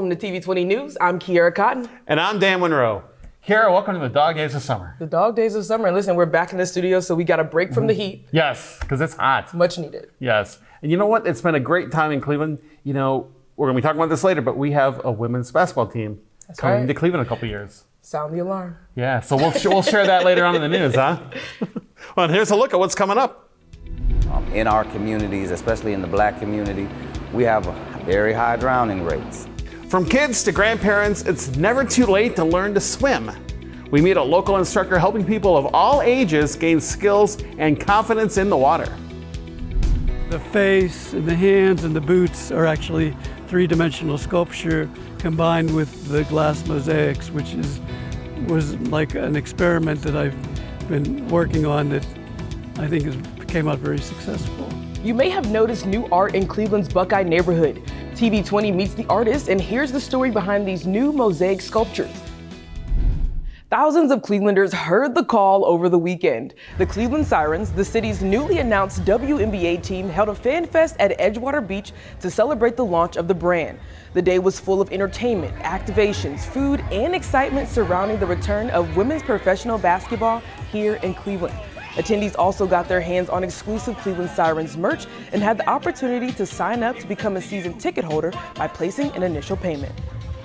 Welcome to TV20 News. I'm Kiara Cotton. And I'm Dan Monroe. Kiara, welcome to the dog days of summer. The dog days of summer. Listen, we're back in the studio, so we got a break from the heat. Yes, because it's hot. Much needed. Yes. And you know what? It's been a great time in Cleveland. You know, we're going to be talking about this later, but we have a women's basketball team coming to Cleveland in a couple years. Sound the alarm. Yeah, so we'll share that later on in the news, huh? Well, here's a look at what's coming up. In our communities, especially in the Black community, we have very high drowning rates. From kids to grandparents, it's never too late to learn to swim. We meet a local instructor helping people of all ages gain skills and confidence in the water. The face and the hands and the boots are actually three-dimensional sculpture combined with the glass mosaics, which was like an experiment that I've been working on that I think came out very successful. You may have noticed new art in Cleveland's Buckeye neighborhood. TV20 meets the artist, and here's the story behind these new mosaic sculptures. Thousands of Clevelanders heard the call over the weekend. The Cleveland Sirens, the city's newly announced WNBA team, held a fan fest at Edgewater Beach to celebrate the launch of the brand. The day was full of entertainment, activations, food, and excitement surrounding the return of women's professional basketball here in Cleveland. Attendees also got their hands on exclusive Cleveland Sirens merch and had the opportunity to sign up to become a season ticket holder by placing an initial payment.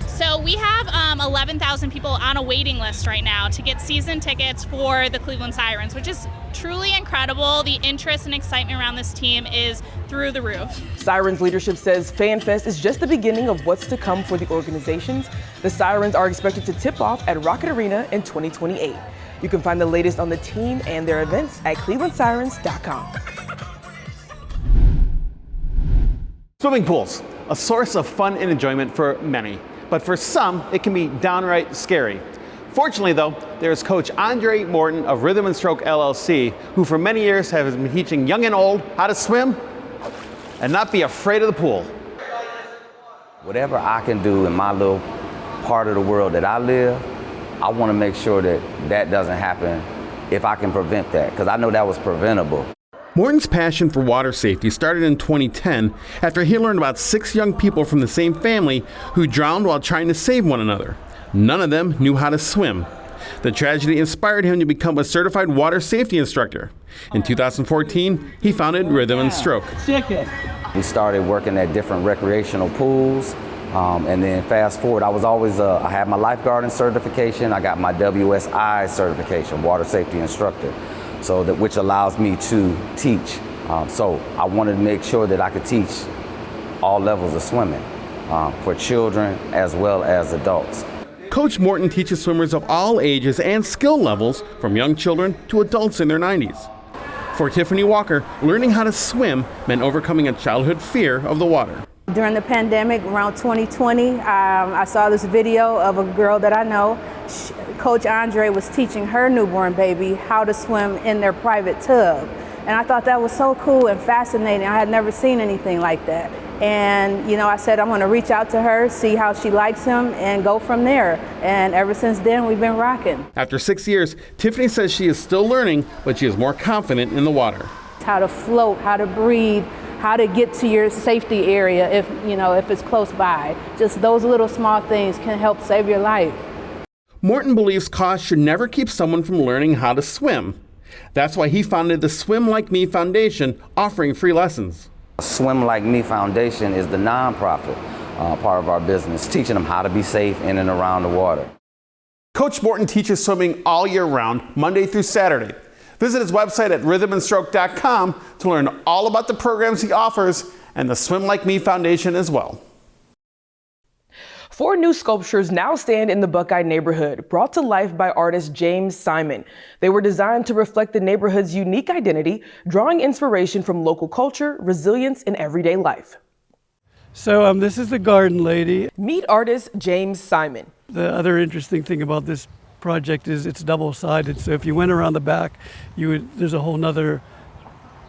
So we have 11,000 people on a waiting list right now to get season tickets for the Cleveland Sirens, which is truly incredible. The interest and excitement around this team is through the roof. Sirens leadership says Fan Fest is just the beginning of what's to come for the organizations. The Sirens are expected to tip off at Rocket Arena in 2028. You can find the latest on the team and their events at clevelandsirens.com. Swimming pools, a source of fun and enjoyment for many. But for some, it can be downright scary. Fortunately, though, there's Coach Andre Morton of Rhythm and Stroke LLC, who for many years has been teaching young and old how to swim and not be afraid of the pool. Whatever I can do in my little part of the world that I live, I want to make sure that that doesn't happen if I can prevent that, because I know that was preventable. Morton's passion for water safety started in 2010 after he learned about 6 young people from the same family who drowned while trying to save one another. None of them knew how to swim. The tragedy inspired him to become a certified water safety instructor. In 2014, he founded Rhythm and Stroke. We started working at different recreational pools, and then fast forward, I had my lifeguarding certification, I got my WSI certification, water safety instructor. Which allows me to teach. So I wanted to make sure that I could teach all levels of swimming for children as well as adults. Coach Morton teaches swimmers of all ages and skill levels, from young children to adults in their 90s. For Tiffany Walker, learning how to swim meant overcoming a childhood fear of the water. During the pandemic, around 2020, I saw this video of a girl that I know. Coach Andre was teaching her newborn baby how to swim in their private tub. And I thought that was so cool and fascinating. I had never seen anything like that. And, I said, I'm going to reach out to her, see how she likes him, and go from there. And ever since then, we've been rocking. After 6 years, Tiffany says she is still learning, but she is more confident in the water. How to float, how to breathe, how to get to your safety area if it's close by. Just those little small things can help save your life. Morton believes cost should never keep someone from learning how to swim. That's why he founded the Swim Like Me Foundation, offering free lessons. Swim Like Me Foundation is the nonprofit part of our business, teaching them how to be safe in and around the water. Coach Morton teaches swimming all year round, Monday through Saturday. Visit his website at rhythmandstroke.com to learn all about the programs he offers and the Swim Like Me Foundation as well. 4 new sculptures now stand in the Buckeye neighborhood, brought to life by artist James Simon. They were designed to reflect the neighborhood's unique identity, drawing inspiration from local culture, resilience, and everyday life. So this is the garden lady. Meet artist James Simon. The other interesting thing about this project is it's double-sided. So if you went around the back, there's a whole nother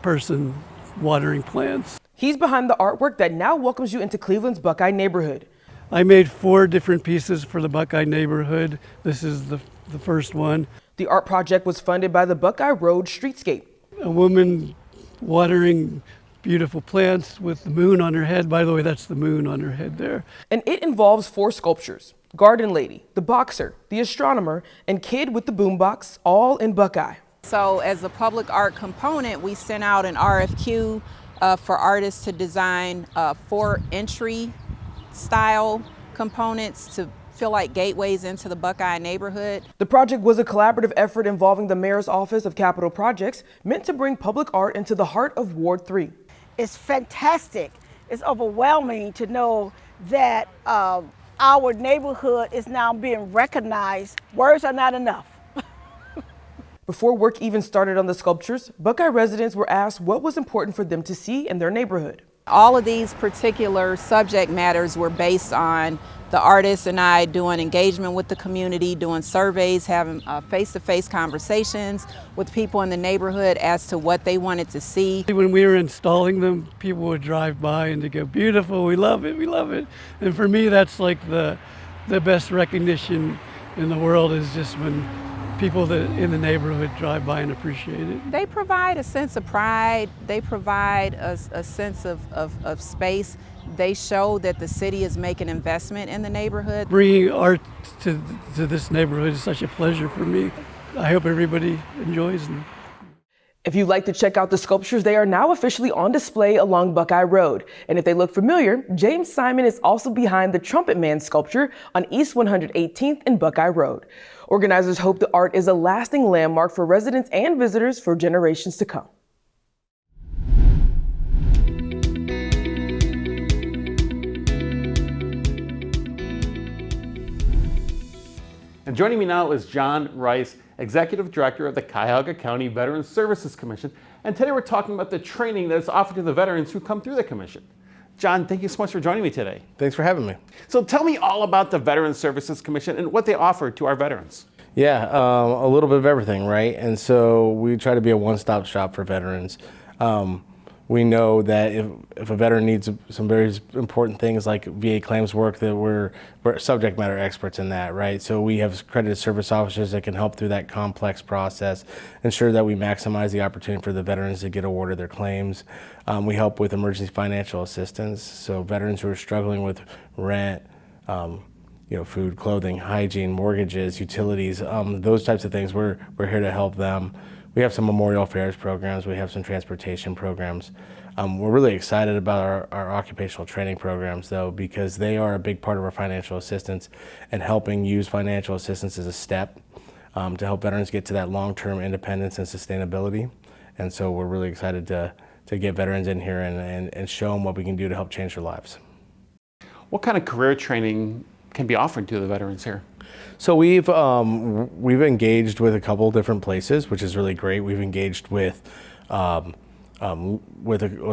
person watering plants. He's behind the artwork that now welcomes you into Cleveland's Buckeye neighborhood. I made 4 different pieces for the Buckeye neighborhood. This is the first one. The art project was funded by the Buckeye Road Streetscape. A woman watering beautiful plants with the moon on her head. By the way, that's the moon on her head there. And it involves 4 sculptures: Garden Lady, the Boxer, the Astronomer, and Kid with the Boombox, all in Buckeye. So as a public art component, we sent out an RFQ for artists to design 4 entry style components to feel like gateways into the Buckeye neighborhood. The project was a collaborative effort involving the Mayor's Office of Capital Projects, meant to bring public art into the heart of Ward 3. It's fantastic. It's overwhelming to know that our neighborhood is now being recognized. Words are not enough. Before work even started on the sculptures, Buckeye residents were asked what was important for them to see in their neighborhood. All of these particular subject matters were based on the artists and I doing engagement with the community, doing surveys, having face-to-face conversations with people in the neighborhood as to what they wanted to see. When we were installing them, people would drive by and they go, beautiful, we love it, we love it. And for me, that's like the best recognition in the world, is just when people that in the neighborhood drive by and appreciate it. They provide a sense of pride. They provide a sense of space. They show that the city is making investment in the neighborhood. Bringing art to this neighborhood is such a pleasure for me. I hope everybody enjoys them. If you'd like to check out the sculptures, they are now officially on display along Buckeye Road. And if they look familiar, James Simon is also behind the Trumpet Man sculpture on East 118th and Buckeye Road. Organizers hope the art is a lasting landmark for residents and visitors for generations to come. And joining me now is John Rice, Executive Director of the Cuyahoga County Veterans Services Commission. And today we're talking about the training that is offered to the veterans who come through the commission. John, thank you so much for joining me today. Thanks for having me. So tell me all about the Veterans Services Commission and what they offer to our veterans. Yeah, a little bit of everything, right? And so we try to be a one-stop shop for veterans. We know that if a veteran needs some very important things like VA claims work, that we're subject matter experts in that, right? So we have accredited service officers that can help through that complex process, ensure that we maximize the opportunity for the veterans to get awarded their claims. We help with emergency financial assistance, so veterans who are struggling with rent, food, clothing, hygiene, mortgages, utilities, those types of things, we're here to help them. We have some memorial affairs programs. We have some transportation programs. We're really excited about our occupational training programs, though, because they are a big part of our financial assistance and helping use financial assistance as a step to help veterans get to that long-term independence and sustainability. And so we're really excited to get veterans in here and show them what we can do to help change their lives. What kind of career training can be offered to the veterans here? So we've engaged with a couple different places, which is really great. We've engaged with a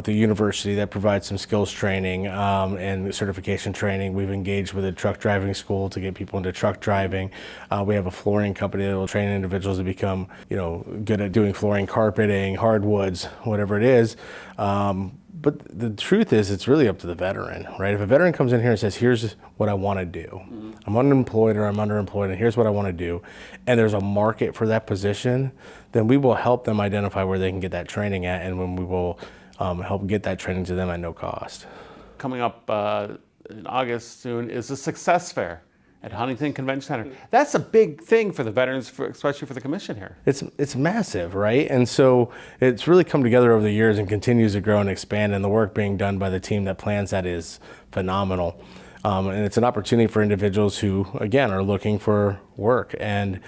university that provides some skills training and certification training. We've engaged with a truck driving school to get people into truck driving. We have a flooring company that will train individuals to become, good at doing flooring, carpeting, hardwoods, whatever it is. But the truth is, it's really up to the veteran, right? If a veteran comes in here and says, here's what I want to do. Mm-hmm. I'm unemployed or I'm underemployed, and here's what I want to do, and there's a market for that position, then we will help them identify where they can get that training at, and when we will help get that training to them at no cost. Coming up in August soon is the Success Fair at Huntington Convention Center. That's a big thing for the veterans, especially for the commission here. It's massive, right? And so it's really come together over the years and continues to grow and expand, and the work being done by the team that plans that is phenomenal. And it's an opportunity for individuals who, again, are looking for work. And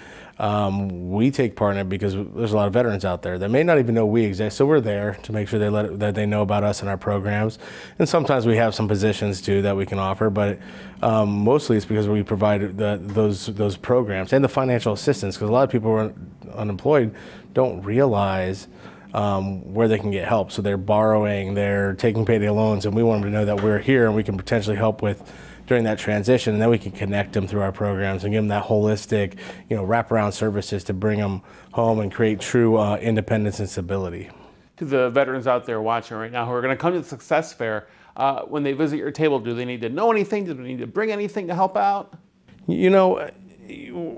we take part in it because there's a lot of veterans out there that may not even know we exist. So we're there to make sure that they know about us and our programs. And sometimes we have some positions too that we can offer, but mostly it's because we provide those programs and the financial assistance, because a lot of people who are unemployed don't realize where they can get help. So they're borrowing, they're taking payday loans, and we want them to know that we're here and we can potentially help with during that transition, and then we can connect them through our programs and give them that holistic, wraparound services to bring them home and create true independence and stability. To the veterans out there watching right now who are going to come to the Success Fair, when they visit your table, do they need to know anything? Do they need to bring anything to help out?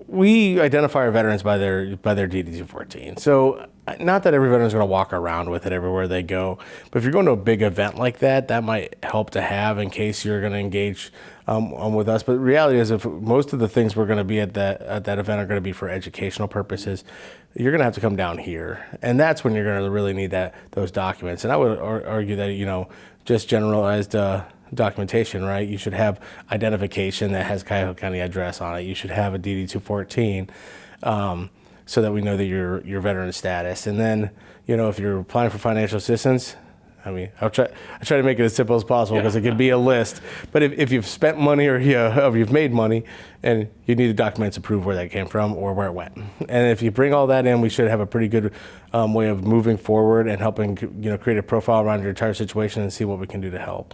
we identify our veterans by their DD-214. So not that every veteran's going to walk around with it everywhere they go, but if you're going to a big event like that, that might help to have in case you're going to engage with us. But the reality is, if most of the things we're going to be at that event are going to be for educational purposes, you're going to have to come down here, and that's when you're going to really need those documents. And I would argue that just generalized documentation, right? You should have identification that has Cuyahoga County address on it. You should have a DD-214 so that we know that your veteran status. And then, if you're applying for financial assistance, I try to make it as simple as possible because it could be a list. But if you've spent money or you've made money, and you need the documents to prove where that came from or where it went. And if you bring all that in, we should have a pretty good way of moving forward and helping create a profile around your entire situation and see what we can do to help.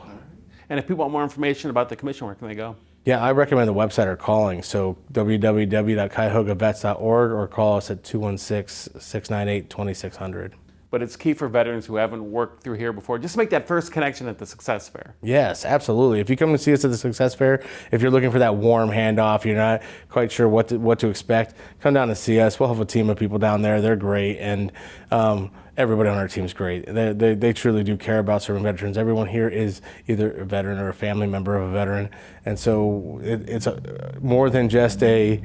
And if people want more information about the commission, where can they go? Yeah, I recommend the website or calling. So www.cuyahoga.vets.org or call us at 216-698-2600. But it's key for veterans who haven't worked through here before, just make that first connection at the Success Fair. Yes, absolutely. If you come to see us at the Success Fair, if you're looking for that warm handoff, you're not quite sure what to expect, come down and see us. We'll have a team of people down there. They're great, and everybody on our team is great. They truly do care about serving veterans. Everyone here is either a veteran or a family member of a veteran, and so it's more than just a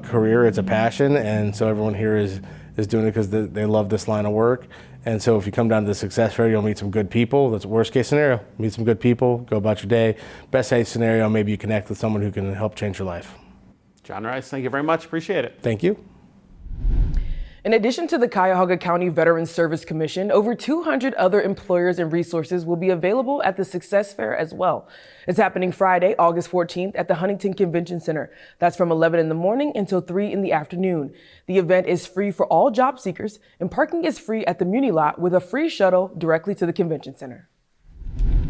career. It's a passion, and so everyone here is doing it because they love this line of work. And so if you come down to the Success Fair, you'll meet some good people. That's the worst case scenario. Meet some good people, go about your day. Best case scenario, maybe you connect with someone who can help change your life. John Rice, thank you very much. Appreciate it. Thank you. In addition to the Cuyahoga County Veterans Service Commission, over 200 other employers and resources will be available at the Success Fair as well. It's happening Friday, August 14th at the Huntington Convention Center. That's from 11 in the morning until 3 in the afternoon. The event is free for all job seekers, and parking is free at the Muni lot with a free shuttle directly to the convention center.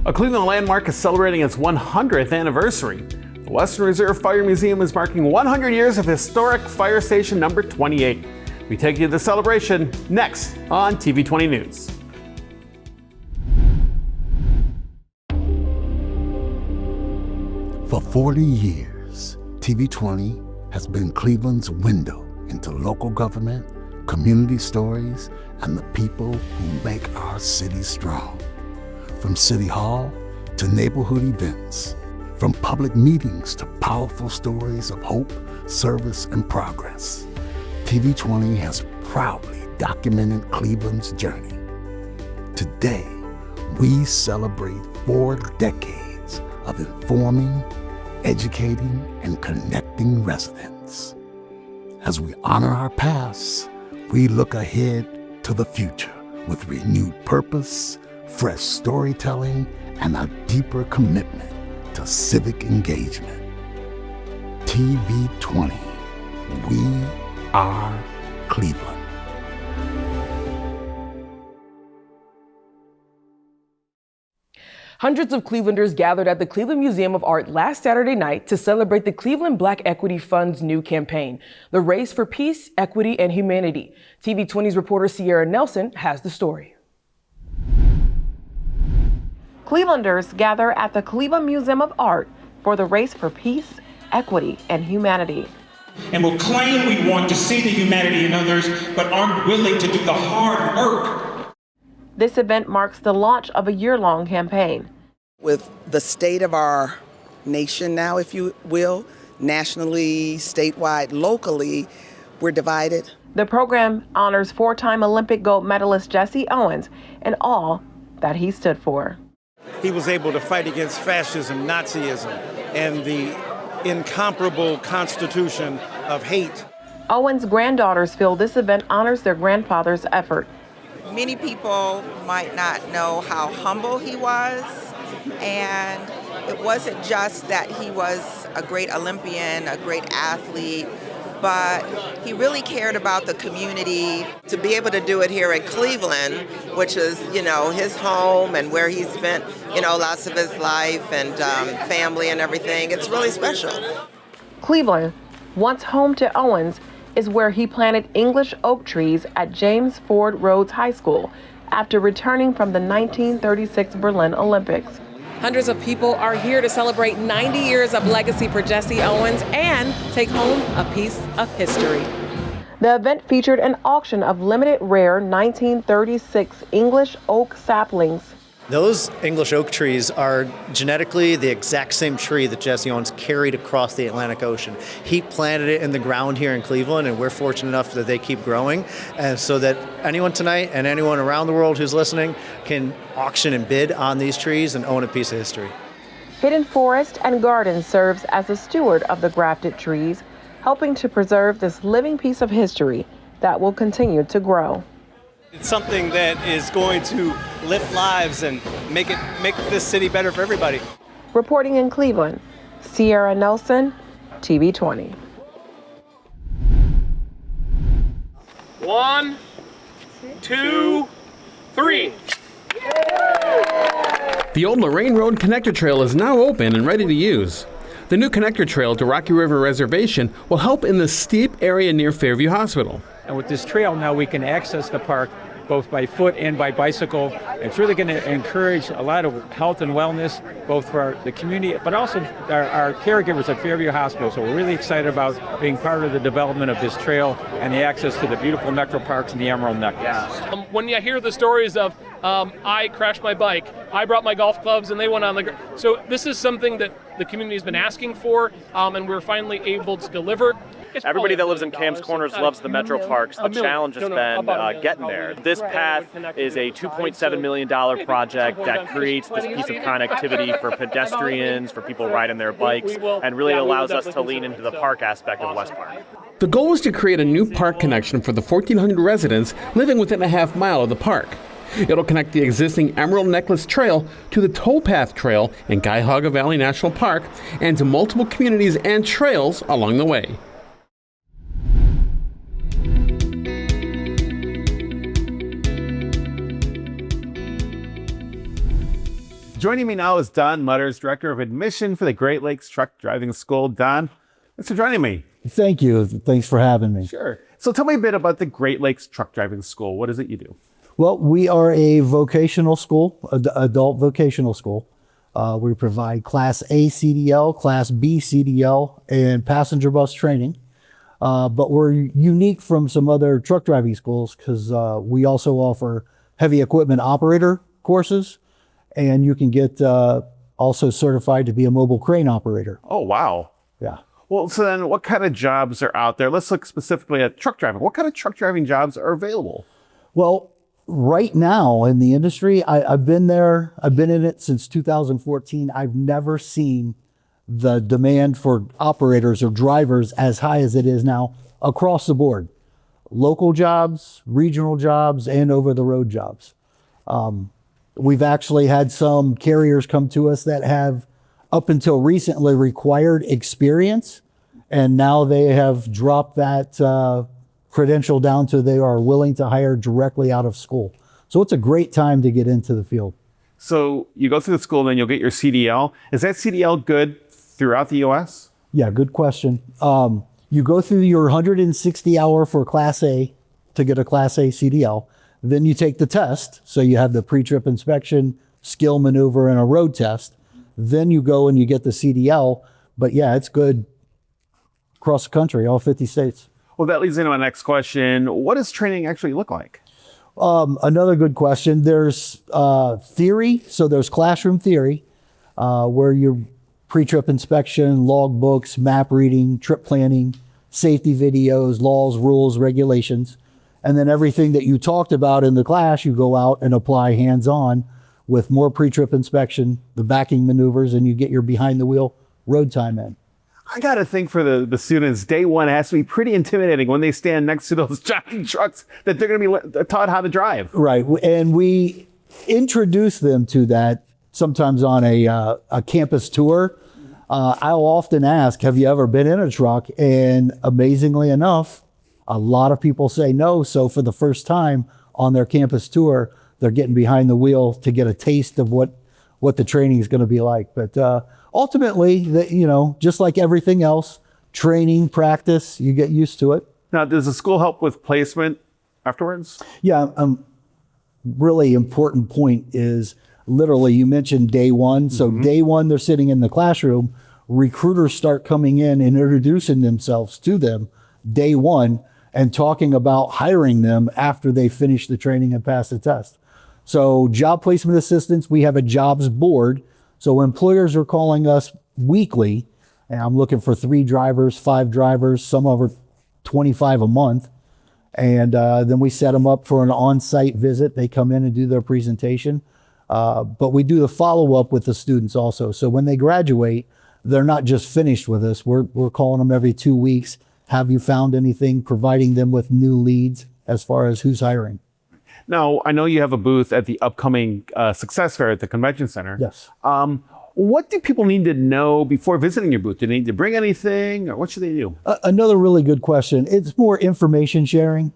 A Cleveland landmark is celebrating its 100th anniversary. The Western Reserve Fire Museum is marking 100 years of historic fire station number 28. We take you to the celebration next on TV20 News. For 40 years, TV20 has been Cleveland's window into local government, community stories, and the people who make our city strong. From City Hall to neighborhood events, from public meetings to powerful stories of hope, service, and progress, TV20 has proudly documented Cleveland's journey. Today, we celebrate 4 decades of informing, educating, and connecting residents. As we honor our past, we look ahead to the future with renewed purpose, fresh storytelling, and a deeper commitment to civic engagement. TV20, we are Cleveland. Hundreds of Clevelanders gathered at the Cleveland Museum of Art last Saturday night to celebrate the Cleveland Black Equity Fund's new campaign, the Race for Peace, Equity, and Humanity. TV20's reporter Sierra Nelson has the story. Clevelanders gather at the Cleveland Museum of Art for the Race for Peace, Equity, and Humanity. And will claim we want to see the humanity in others, but aren't willing to do the hard work. This event marks the launch of a year-long campaign. With the state of our nation now, if you will, nationally, statewide, locally, we're divided. The program honors 4-time Olympic gold medalist Jesse Owens and all that he stood for. He was able to fight against fascism, Nazism, and the incomparable constitution of hate. Owens' granddaughters feel this event honors their grandfather's effort. Many people might not know how humble he was, and it wasn't just that he was a great Olympian, a great athlete, but he really cared about the community. To be able to do it here in Cleveland, which is, his home and where he spent, lots of his life and family and everything, it's really special. Cleveland, once home to Owens, is where he planted English oak trees at James Ford Rhodes High School after returning from the 1936 Berlin Olympics. Hundreds of people are here to celebrate 90 years of legacy for Jesse Owens and take home a piece of history. The event featured an auction of limited rare 1936 English oak saplings. Those English oak trees are genetically the exact same tree that Jesse Owens carried across the Atlantic Ocean. He planted it in the ground here in Cleveland, and we're fortunate enough that they keep growing, and so that anyone tonight and anyone around the world who's listening can auction and bid on these trees and own a piece of history. Hidden Forest and Garden serves as a steward of the grafted trees, helping to preserve this living piece of history that will continue to grow. It's something that is going to lift lives and make this city better for everybody. Reporting in Cleveland, Sierra Nelson, TV20. 1, 2, 3. The Old Lorain Road connector trail is now open and ready to use. The new connector trail to Rocky River Reservation will help in the steep area near Fairview Hospital. And with this trail now we can access the park both by foot and by bicycle. It's really going to encourage a lot of health and wellness, both for the community, but also our caregivers at Fairview Hospital. So we're really excited about being part of the development of this trail and the access to the beautiful metro parks and the Emerald Necklace. When you hear the stories of I crashed my bike, I brought my golf clubs and they went on the so this is something that the community has been asking for, and we're finally able to deliver. Everybody that lives in Cam's Corners loves the metro parks. The challenge has been getting there. This path is a $2.7 million project that creates this piece of connectivity for pedestrians, for people riding their bikes, and really allows us to lean into the park aspect of West Park. The goal is to create a new park connection for the 1,400 residents living within a half mile of the park. It'll connect the existing Emerald Necklace Trail to the Towpath Trail in Cuyahoga Valley National Park and to multiple communities and trails along the way. Joining me now is Don Mutters, Director of Admission for the Great Lakes Truck Driving School. Don, thanks for joining me. Thank you. Thanks for having me. Sure. So tell me a bit about the Great Lakes Truck Driving School. What is it you do? Well, we are a vocational school, adult vocational school. We provide Class A CDL, Class B CDL, and passenger bus training. But we're unique from some other truck driving schools because we also offer heavy equipment operator courses, and you can get also certified to be a mobile crane operator. Oh, wow. Yeah. Well, so then what kind of jobs are out there? Let's look specifically at truck driving. What kind of truck driving jobs are available? Well, right now in the industry, I've been there. I've been in it since 2014. I've never seen the demand for operators or drivers as high as it is now across the board. Local jobs, regional jobs, and over-the-road jobs. We've actually had some carriers come to us that have, up until recently, required experience, and now they have dropped that credential down to they are willing to hire directly out of school. So it's a great time to get into the field. So you go through the school, then you'll get your CDL. Is that CDL good throughout the U.S.? Yeah, good question. You go through your 160 hour for Class A to get a Class A CDL. Then you take the test. So you have the pre-trip inspection, skill maneuver, and a road test. Then you go and you get the CDL. But yeah, it's good across the country, all 50 states. Well, that leads into my next question. What does training actually look like? Another good question. There's theory. So there's classroom theory where you're pre-trip inspection, log books, map reading, trip planning, safety videos, laws, rules, regulations. And then everything that you talked about in the class, you go out and apply hands-on with more pre-trip inspection, the backing maneuvers, and you get your behind-the-wheel road time in. I got to think for the students, day one has to be pretty intimidating when they stand next to those jockey trucks that they're going to be taught how to drive. Right, and we introduce them to that sometimes on a campus tour. I'll often ask, have you ever been in a truck? And amazingly enough, a lot of people say no. So for the first time on their campus tour, they're getting behind the wheel to get a taste of what the training is going to be like. But ultimately, just like everything else, training, practice, you get used to it. Now, does the school help with placement afterwards? Yeah, really important point is literally, you mentioned day one. So day one, they're sitting in the classroom. Recruiters start coming in and introducing themselves to them day one and talking about hiring them after they finish the training and pass the test. So job placement assistance, we have a jobs board. So employers are calling us weekly, and I'm looking for 3 drivers, 5 drivers, some over 25 a month. And then we set them up for an on-site visit. They come in and do their presentation. But we do the follow-up with the students also. So when they graduate, they're not just finished with us. We're calling them every 2 weeks. Have you found anything? Providing them with new leads as far as who's hiring. Now, I know you have a booth at the upcoming Success Fair at the Convention Center. Yes. What do people need to know before visiting your booth? Do they need to bring anything, or what should they do? Another really good question. It's more information sharing.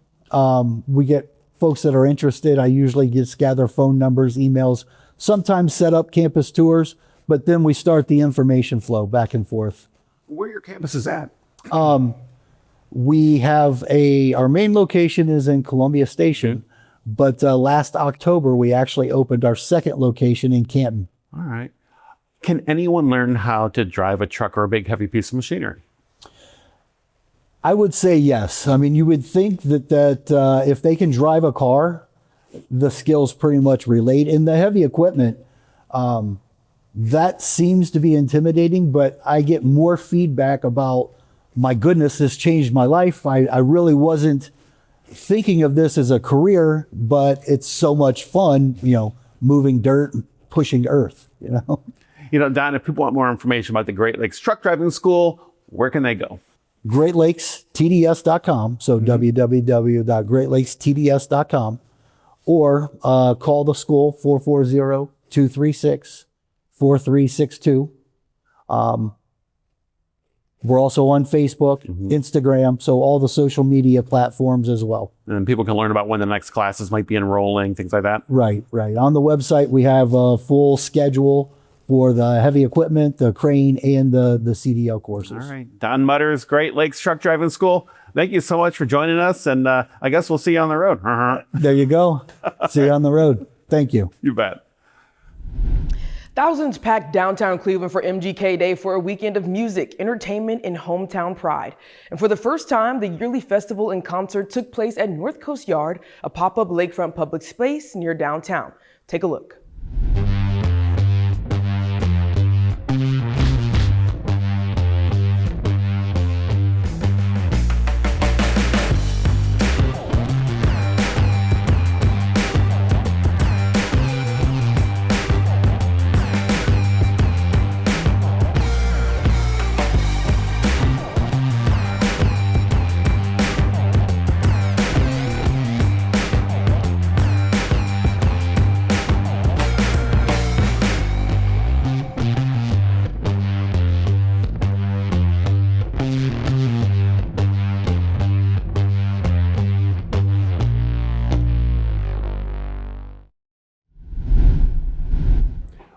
We get folks that are interested. I usually just gather phone numbers, emails, sometimes set up campus tours, but then we start the information flow back and forth. Where are your campuses at? We have our main location is in Columbia Station, but last October, we actually opened our second location in Canton. All right. Can anyone learn how to drive a truck or a big heavy piece of machinery? I would say yes. I mean, you would think that if they can drive a car, the skills pretty much relate. In the heavy equipment, that seems to be intimidating, but I get more feedback about, my goodness, this changed my life. I really wasn't thinking of this as a career, but it's so much fun, moving dirt and pushing earth, Don, if people want more information about the Great Lakes Truck Driving School, where can they go? GreatLakesTDS.com, so www.greatlakestds.com, or call the school 440-236-4362. We're also on Facebook, Instagram, so all the social media platforms as well. And people can learn about when the next classes might be enrolling, things like that? Right. On the website, we have a full schedule for the heavy equipment, the crane, and the CDL courses. All right. Don Mutters, Great Lakes Truck Driving School. Thank you so much for joining us, and I guess we'll see you on the road. There you go. See you on the road. Thank you. You bet. Thousands packed downtown Cleveland for MGK Day for a weekend of music, entertainment, and hometown pride. And for the first time, the yearly festival and concert took place at North Coast Yard, a pop-up lakefront public space near downtown. Take a look.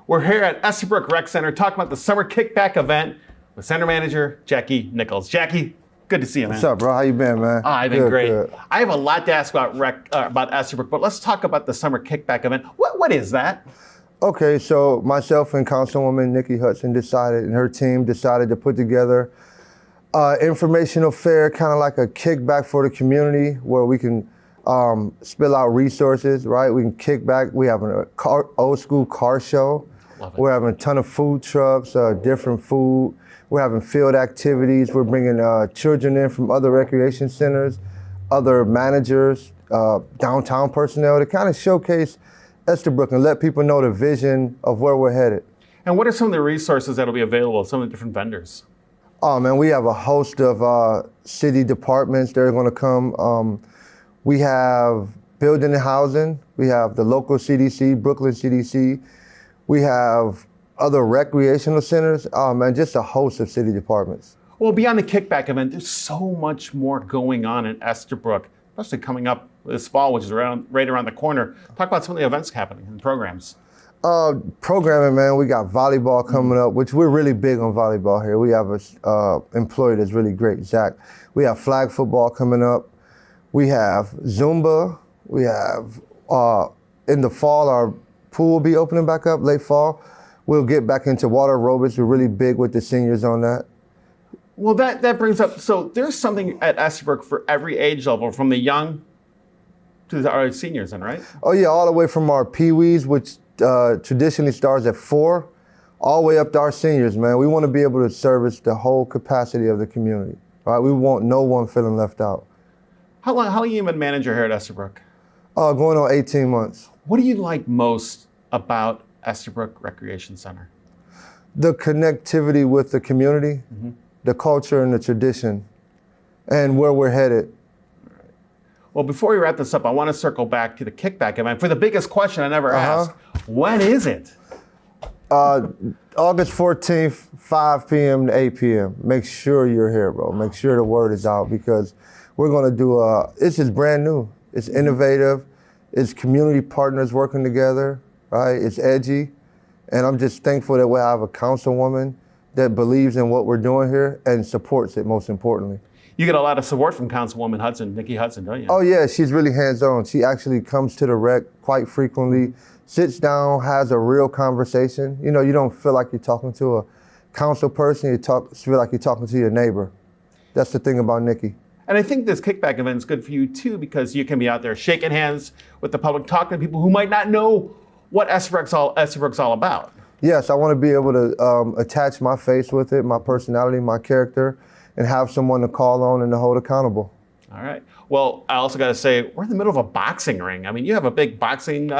We're here at Estabrook Rec Center talking about the summer kickback event with Center Manager Jackie Nichols. Jackie, good to see you, man. What's up, bro? How you been, man? I've been great. Good. I have a lot to ask about Estabrook, but let's talk about the summer kickback event. What is that? Okay, so myself and Councilwoman Nikki Hudson and her team decided to put together informational fair, kind of like a kickback for the community where we can spill out resources, right? We can kick back. We have an old school car show. We're having a ton of food trucks, different food. We're having field activities. We're bringing children in from other recreation centers, other managers, downtown personnel to kind of showcase Estabrook and let people know the vision of where we're headed. And what are some of the resources that'll be available, some of the different vendors? Oh man, we have a host of city departments that are gonna come. We have building and housing. We have the local CDC, Brooklyn CDC. We have other recreational centers. Oh man, just a host of city departments. Well, beyond the kickback event, there's so much more going on in Estabrook, especially coming up this fall, which is right around the corner. Talk about some of the events happening and programs. Programming, man, we got volleyball coming up, which we're really big on volleyball here. We have a employee that's really great, Zach. We have flag football coming up. We have Zumba. We have, in the fall, our pool will be opening back up late fall. We'll get back into water aerobics. We're really big with the seniors on that. Well, that brings up, so there's something at Estabrook for every age level, from the young to our seniors then, right? Oh yeah, all the way from our peewees, which traditionally starts at 4, all the way up to our seniors, man. We want to be able to service the whole capacity of the community, right? We want no one feeling left out. How long have you been manager here at Estabrook? Going on 18 months. What do you like most about Estabrook Recreation Center? The connectivity with the community, the culture and the tradition, and where we're headed. Well, before we wrap this up, I want to circle back to the Kickback Event for the biggest question I never asked. When is it? August 14th, 5 p.m. to 8 p.m. Make sure you're here, bro. Make sure the word is out, because we're going to do it's just brand new. It's innovative. It's community partners working together, right? It's edgy. And I'm just thankful that we have a councilwoman that believes in what we're doing here and supports it, most importantly. You get a lot of support from Councilwoman Hudson, Nikki Hudson, don't you? Oh yeah, she's really hands-on. She actually comes to the rec quite frequently, sits down, has a real conversation. You know, you don't feel like you're talking to a council person, you feel like you're talking to your neighbor. That's the thing about Nikki. And I think this Kickback Event is good for you too, because you can be out there shaking hands with the public, talking to people who might not know what Estabrook's all about. Yes, I want to be able to attach my face with it, my personality, my character, and have someone to call on and to hold accountable. All right. Well, I also got to say, we're in the middle of a boxing ring. I mean, you have a big boxing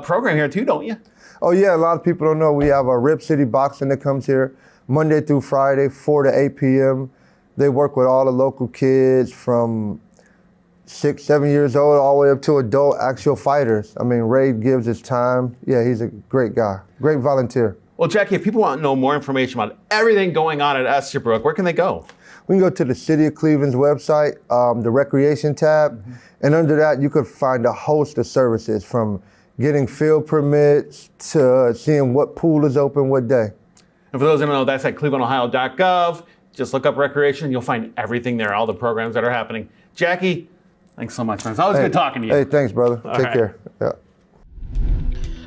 program here too, don't you? Oh yeah, a lot of people don't know. We have a Rip City Boxing that comes here Monday through Friday, 4 to 8 p.m. They work with all the local kids from 6, 7 years old all the way up to adult actual fighters. I mean, Ray gives his time. Yeah, he's a great guy, great volunteer. Well, Jackie, if people want to know more information about everything going on at Estabrook, where can they go? We can go to the City of Cleveland's website, the Recreation tab, and under that you could find a host of services, from getting field permits to seeing what pool is open what day. And for those who don't know, that's at clevelandohio.gov. Just look up recreation, you'll find everything there, all the programs that are happening. Jackie, thanks so much, man. It's always good talking to you. Hey, thanks, brother. Take care. Yeah.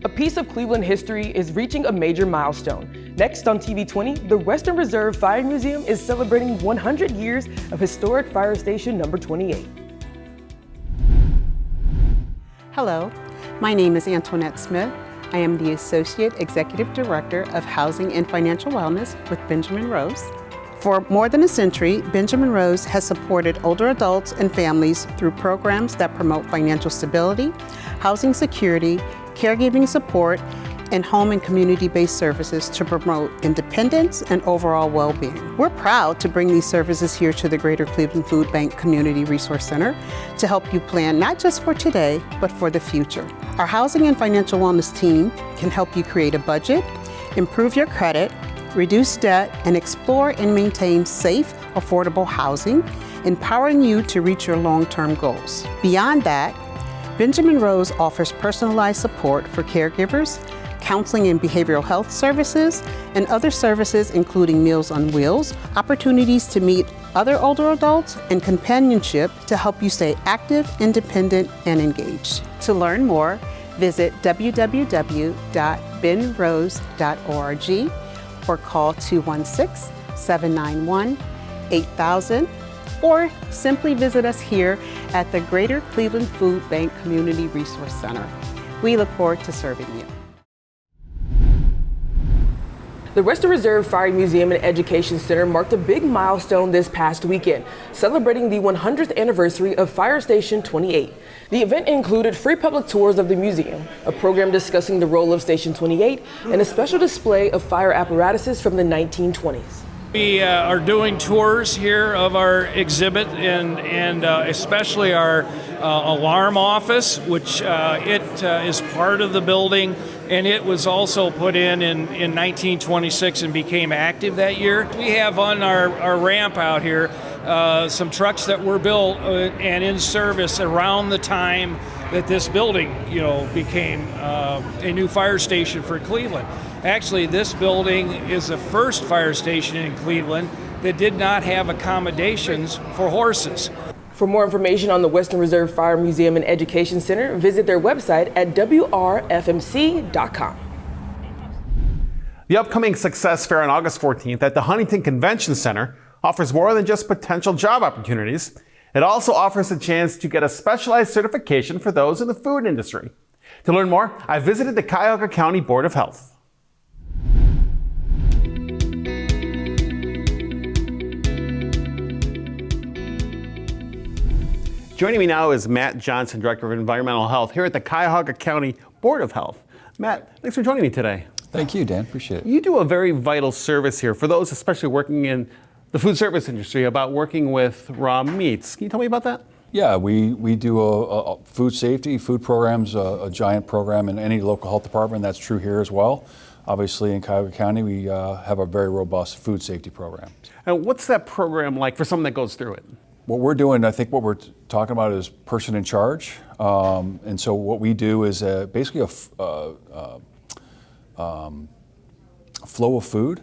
A piece of Cleveland history is reaching a major milestone. Next on TV20, the Western Reserve Fire Museum is celebrating 100 years of historic fire station number 28. Hello, my name is Antoinette Smith. I am the Associate Executive Director of Housing and Financial Wellness with Benjamin Rose. For more than a century, Benjamin Rose has supported older adults and families through programs that promote financial stability, housing security, caregiving support, and home and community-based services to promote independence and overall well-being. We're proud to bring these services here to the Greater Cleveland Food Bank Community Resource Center to help you plan not just for today, but for the future. Our Housing and Financial Wellness team can help you create a budget, improve your credit, reduce debt, and explore and maintain safe, affordable housing, empowering you to reach your long-term goals. Beyond that, Benjamin Rose offers personalized support for caregivers, counseling and behavioral health services, and other services including Meals on Wheels, opportunities to meet other older adults, and companionship to help you stay active, independent, and engaged. To learn more, visit www.benrose.org or call 216-791-8000, or simply visit us here at the Greater Cleveland Food Bank Community Resource Center. We look forward to serving you. The Western Reserve Fire Museum and Education Center marked a big milestone this past weekend, celebrating the 100th anniversary of Fire Station 28. The event included free public tours of the museum, a program discussing the role of Station 28, and a special display of fire apparatuses from the 1920s. We are doing tours here of our exhibit and especially our alarm office, which is part of the building, and it was also put in 1926 and became active that year. We have on our ramp out here some trucks that were built and in service around the time that this building, became a new fire station for Cleveland. Actually, this building is the first fire station in Cleveland that did not have accommodations for horses. For more information on the Western Reserve Fire Museum and Education Center, visit their website at wrfmc.com. The upcoming Success Fair on August 14th at the Huntington Convention Center offers more than just potential job opportunities. It also offers a chance to get a specialized certification for those in the food industry. To learn more, I visited the Cuyahoga County Board of Health. Joining me now is Matt Johnson, Director of Environmental Health here at the Cuyahoga County Board of Health. Matt, thanks for joining me today. Thank you, Dan. Appreciate it. You do a very vital service here for those especially working in the food service industry about working with raw meats. Can you tell me about that? Yeah, we do a food safety, food programs, a giant program in any local health department. That's true here as well. Obviously in Cuyahoga County, we have a very robust food safety program. And what's that program like for someone that goes through it? What we're doing, I think what we're talking about is person in charge. And so what we do is basically a flow of food.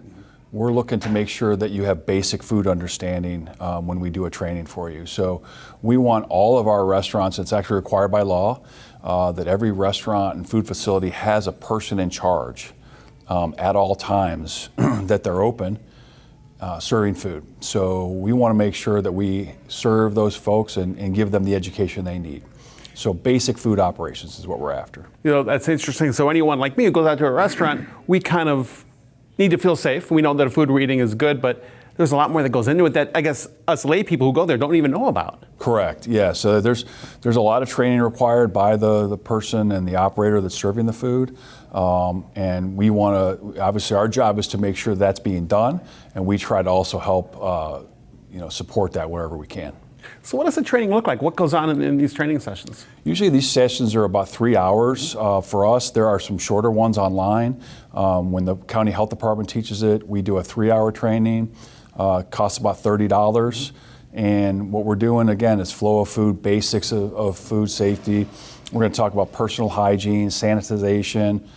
We're looking to make sure that you have basic food understanding when we do a training for you. So we want all of our restaurants, it's actually required by law, that every restaurant and food facility has a person in charge at all times that they're open, serving food. So we want to make sure that we serve those folks and give them the education they need. So basic food operations is what we're after. You know, that's interesting. So anyone like me who goes out to a restaurant, we kind of need to feel safe. We know that the food we're eating is good, but there's a lot more that goes into it that I guess us lay people who go there don't even know about. Correct, yeah. So there's a lot of training required by the person and the operator that's serving the food. And we want to, obviously our job is to make sure that's being done, and we try to also help support that wherever we can. So what does the training look like? What goes on in these training sessions? Usually these sessions are about 3 hours. For us, there are some shorter ones online. When the county health department teaches it, we do a 3-hour training. Costs about $30. And what we're doing, again, is flow of food, basics of food safety. We're going to talk about personal hygiene, sanitization,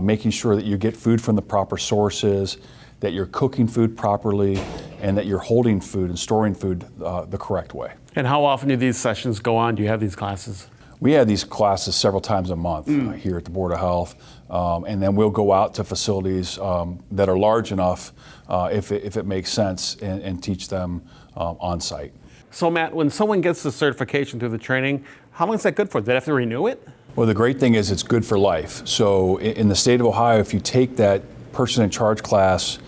making sure that you get food from the proper sources, that you're cooking food properly, and that you're holding food and storing food the correct way. And how often do these sessions go on? Do you have these classes? We have these classes several times a month here at the Board of Health, and then we'll go out to facilities that are large enough, if it makes sense, and teach them on site. So Matt, when someone gets the certification through the training, how long is that good for? Do they have to renew it? Well, the great thing is it's good for life. So in the state of Ohio, if you take that person in charge class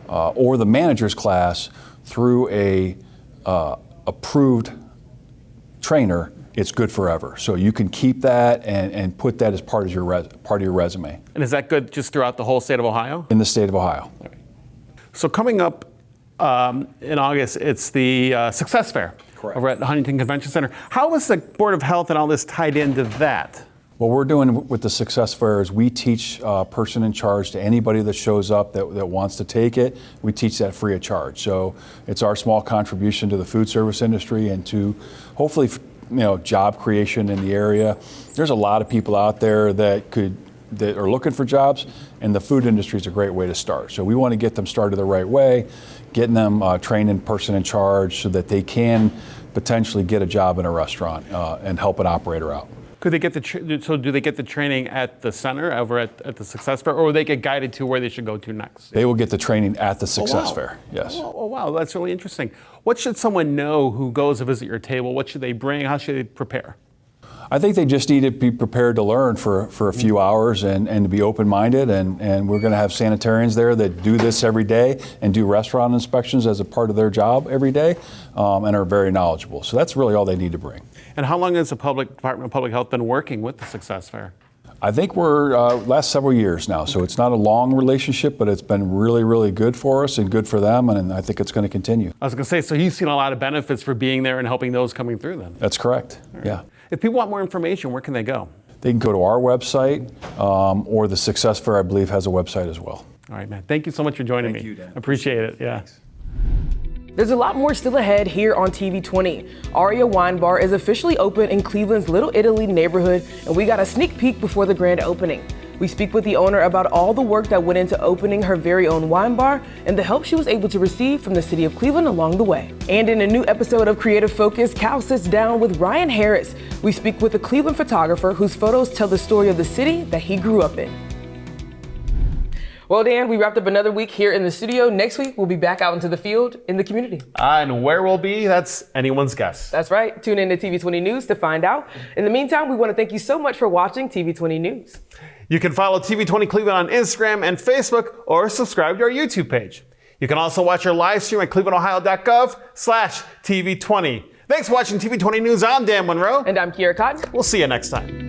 or the manager's class through a approved trainer, it's good forever. So you can keep that and put that as part of your resume. And is that good just throughout the whole state of Ohio? In the state of Ohio. Right. So coming up in August, it's the Success Fair. Correct. Over at the Huntington Convention Center. How is the Board of Health and all this tied into that? What we're doing with the Success Fair is we teach person in charge to anybody that shows up that wants to take it. We teach that free of charge. So it's our small contribution to the food service industry and to hopefully job creation in the area. There's a lot of people out there that are looking for jobs, and the food industry is a great way to start. So we want to get them started the right way, getting them trained in person in charge so that they can potentially get a job in a restaurant and help an operator out. Could they get do they get the training at the center over at the Success Fair, or will they get guided to where they should go to next? They will get the training at the Success Fair, yes. Oh, wow, that's really interesting. What should someone know who goes to visit your table? What should they bring? How should they prepare? I think they just need to be prepared to learn for a few hours and to be open-minded, and we're going to have sanitarians there that do this every day and do restaurant inspections as a part of their job every day and are very knowledgeable. So that's really all they need to bring. And how long has the Department of Public Health been working with the Success Fair? I think we're last several years now, so it's not a long relationship, but it's been really, really good for us and good for them, and I think it's going to continue. I was going to say, so you've seen a lot of benefits for being there and helping those coming through then? That's correct, yeah. If people want more information, where can they go? They can go to our website, or the Success Fair, I believe, has a website as well. All right, man. Thank you so much for joining me. Thank you, Dan. Appreciate it, yeah. Thanks. There's a lot more still ahead here on TV20. Aria Wine Bar is officially open in Cleveland's Little Italy neighborhood, and we got a sneak peek before the grand opening. We speak with the owner about all the work that went into opening her very own wine bar and the help she was able to receive from the city of Cleveland along the way. And in a new episode of Creative Focus, Cal sits down with Ryan Harris. We speak with a Cleveland photographer whose photos tell the story of the city that he grew up in. Well, Dan, we wrapped up another week here in the studio. Next week, we'll be back out into the field in the community. And where we'll be, that's anyone's guess. That's right. Tune in to TV20 News to find out. In the meantime, we want to thank you so much for watching TV20 News. You can follow TV20 Cleveland on Instagram and Facebook or subscribe to our YouTube page. You can also watch our live stream at clevelandohio.gov/TV20. Thanks for watching TV20 News. I'm Dan Monroe. And I'm Kiera Cotton. We'll see you next time.